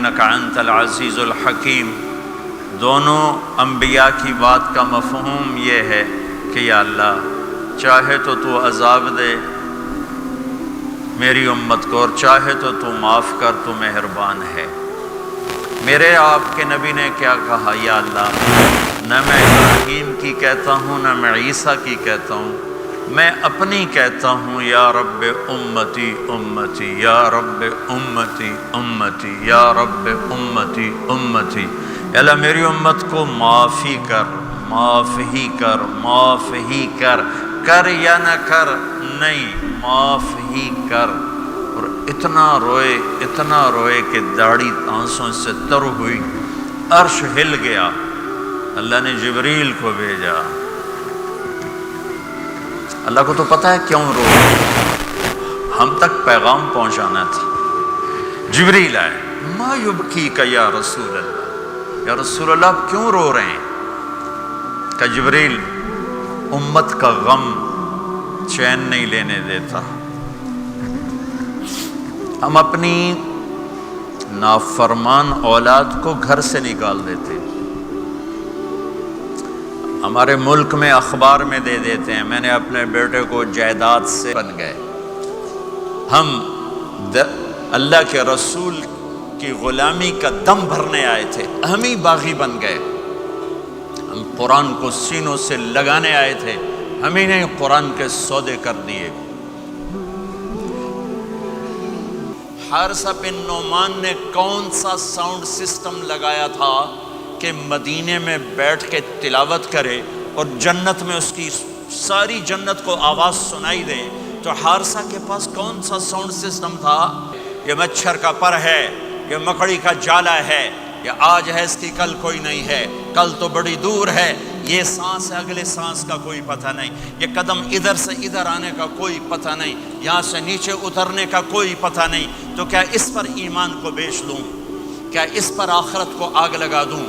इन्नका अंतल अज़ीज़ुल हकीम। दोनों अंबिया की बात का मफ़हूम ये है कि या अल्लाह चाहे तो तू अज़ाब दे मेरी उम्मत को और चाहे तो तू माफ़ कर, तू मेहरबान है। मेरे आपके नबी ने क्या कहा, या अल्लाह न मैं इब्राहीम की कहता हूँ न मैं ईसा की कहता हूँ, मैं अपनी कहता हूँ या रब्बे उम्मती उम्मती, या रब्बे उम्मती उम्मती, या रब्बे उम्मती उम्मती। अल्लाह मेरी उम्मत को माफ़ ही कर, माफ़ ही कर, माफ़ ही कर, कर या न कर, नहीं माफ़ ही कर। और इतना रोए कि दाढ़ी आंसुओं से तर हुई, अर्श हिल गया। अल्लाह ने जिब्रील को भेजा। अल्लाह को तो पता है क्यों रो, हम तक पैगाम पहुंचाना था। जिब्रील आए, मा युबकी का या रसूल अल्लाह, या रसूल अल्लाह आप क्यों रो रहे हैं? का जिब्रील उम्मत का गम चैन नहीं लेने देता। हम अपनी नाफरमान औलाद को घर से निकाल देते, हमारे मुल्क में अखबार में दे देते हैं मैंने अपने बेटे को जायदाद से बन गए। हम अल्लाह के रसूल की गुलामी का दम भरने आए थे, हम ही बागी बन गए। हम कुरान को सीनों से लगाने आए थे, हम ही ने कुरान के सौदे कर दिए। हारिसा बिन नोमान ने कौन सा साउंड सिस्टम लगाया था कि मदीने में बैठ के तिलावत करे और जन्नत में उसकी सारी जन्नत को आवाज़ सुनाई दे? तो हारिसा के पास कौन सा साउंड सिस्टम था? ये मच्छर का पर है, ये मकड़ी का जाला है, ये आज है इसकी कल कोई नहीं है, कल तो बड़ी दूर है, ये सांस है अगले सांस का कोई पता नहीं, ये कदम इधर से इधर आने का कोई पता नहीं, यहाँ से नीचे उतरने का कोई पता नहीं। तो क्या इस पर ईमान को बेच लूँ? क्या इस पर आखिरत को आग लगा दूँ?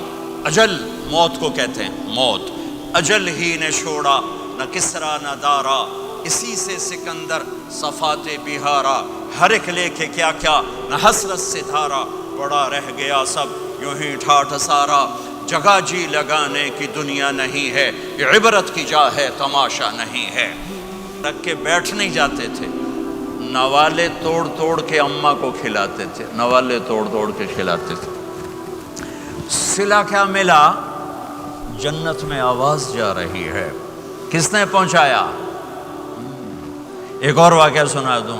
अजल मौत को कहते हैं, मौत अजल ही ने छोड़ा न किसरा न दारा, इसी से सिकंदर सफाते बिहारा, हर एक लेके क्या क्या न हसरत से धारा, बड़ा रह गया सब यूं ही ठाठ सारा, जगह जी लगाने की दुनिया नहीं है, ये इबरत की जा है तमाशा नहीं है। रख के बैठ नहीं जाते थे, नवाले तोड़ तोड़ के अम्मा को खिलाते थे, नवाले तोड़ तोड़ के खिलाते थे। सिला क्या मिला? जन्नत में आवाज जा रही है। किसने पहुंचाया? एक और वाकया सुना दूं,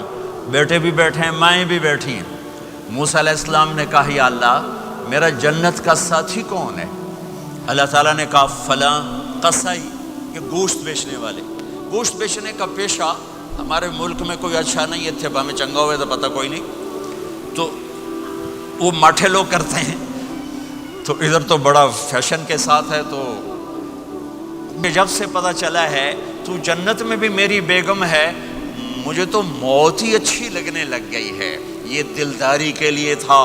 बेटे भी बैठे हैं, माएँ भी बैठी हैं। मूसा अलैहिस्सलाम ने कहा, या अल्लाह मेरा जन्नत का साथी कौन है? अल्लाह ताला ने कहा, फलां कसाई, ये गोश्त बेचने वाले। गोश्त बेचने का पेशा हमारे मुल्क में कोई अच्छा नहीं है, थे हमें चंगा हुए तो पता कोई नहीं, तो वो माठे लोग करते हैं। तो इधर तो बड़ा फैशन के साथ है। तो जब से पता चला है तू जन्नत में भी मेरी बेगम है, मुझे तो मौत ही अच्छी लगने लग गई है। ये दिलदारी के लिए था,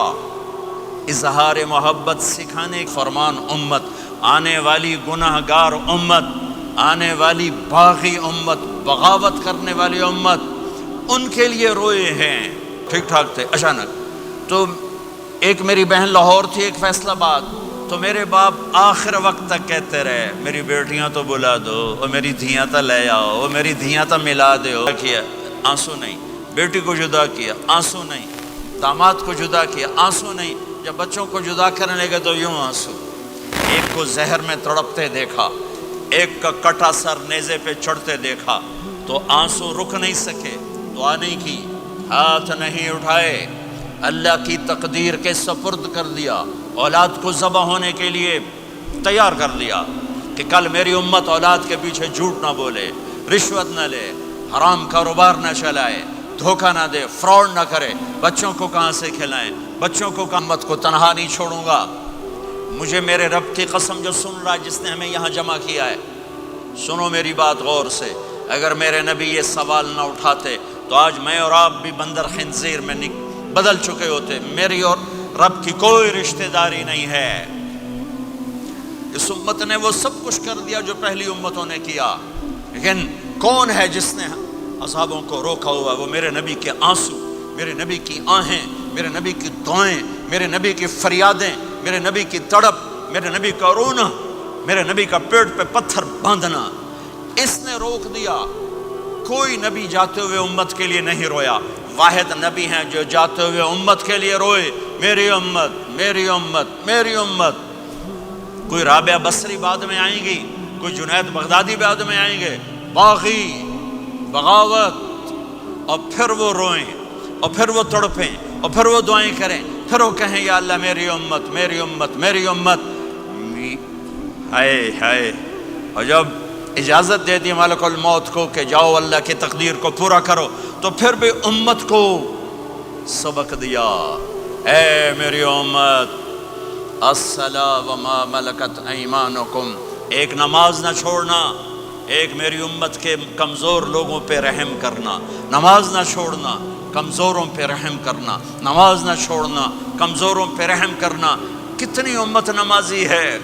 इजहार मोहब्बत सिखाने फरमान उम्मत, आने वाली गुनाहगार उम्मत, आने वाली बागी उम्मत, बगावत करने वाली उम्मत, उनके लिए रोए हैं। ठीक ठाक थे। अचानक तो एक मेरी बहन लाहौर थी, एक फैसलाबाद, तो मेरे बाप आखिर वक्त तक कहते रहे, मेरी बेटियां तो बुला दो, और मेरी धियाँ तो ले आओ, और मेरी धियाँ तो मिला दो। किया, आंसू नहीं। बेटी को जुदा किया, आंसू नहीं। दामाद को जुदा किया, आंसू नहीं। जब बच्चों को जुदा करने लगे तो यूं आंसू। एक को जहर में तड़पते देखा, एक का कटा सर नेज़े पे चढ़ते देखा, तो आंसू रुक नहीं सके, दुआ नहीं की, हाथ नहीं उठाए, अल्लाह की तकदीर के सपुर्द कर दिया, औलाद को ज़बह होने के लिए तैयार कर दिया कि कल मेरी उम्मत औलाद के पीछे झूठ ना बोले, रिश्वत ना ले, हराम कारोबार ना चलाए, धोखा ना दे, फ्रॉड ना करे। बच्चों को कहाँ से खिलाएं? बच्चों को उम्मत को तनहा नहीं छोड़ूंगा। मुझे मेरे रब की कसम जो सुन रहा है, जिसने हमें यहाँ जमा किया है, सुनो मेरी बात गौर से। अगर मेरे नबी ये सवाल ना उठाते तो आज मैं और आप भी बंदर खिंजीर में बदल चुके होते। मेरी और रब की कोई रिश्तेदारी नहीं है। इस उम्मत ने वो सब कुछ कर दिया जो पहली उम्मतों ने किया, लेकिन कौन है जिसने अज़ाबों को रोका हुआ? वो मेरे नबी के आंसू, मेरे नबी की आहें, मेरे नबी की दुआएं, میرے نبی کی فریادیں، میرے نبی کی تڑپ، میرے نبی کا رونا، میرے نبی کا پیٹ پہ پتھر باندھنا، اس نے روک دیا۔ کوئی نبی جاتے ہوئے امت کے لیے نہیں رویا، واحد نبی ہیں جو جاتے ہوئے امت کے لیے روئے، میری امت، میری امت، میری امت۔ کوئی رابعہ بصری بعد میں آئیں گی، کوئی جنید بغدادی بعد میں آئیں گے، باغی، بغاوت، اور پھر وہ روئیں، اور پھر وہ تڑپیں، اور پھر وہ دعائیں کریں، پھر وہ کہیں یا اللہ میری امت، میری امت، میری امت۔ ہائے ہائے، اور جب اجازت دے دی ملک الموت کو کہ جاؤ اللہ کی تقدیر کو پورا کرو، تو پھر بھی امت کو سبق دیا، اے میری امت، الصلاۃ وما ملکت ایمانکم، ایک نماز نہ چھوڑنا، ایک میری امت کے کمزور لوگوں پہ رحم کرنا، نماز نہ چھوڑنا، کمزوروں پہ رحم کرنا، نماز نہ چھوڑنا، کمزوروں پہ رحم کرنا۔ کتنی امت نمازی ہے،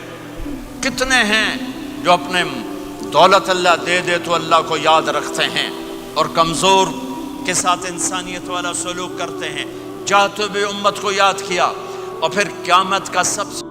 کتنے ہیں جو اپنے دولت اللہ دے دے تو اللہ کو یاد رکھتے ہیں اور کمزور کے ساتھ انسانیت والا سلوک کرتے ہیں، جاتے ہوئے امت کو یاد کیا، اور پھر قیامت کا سب سے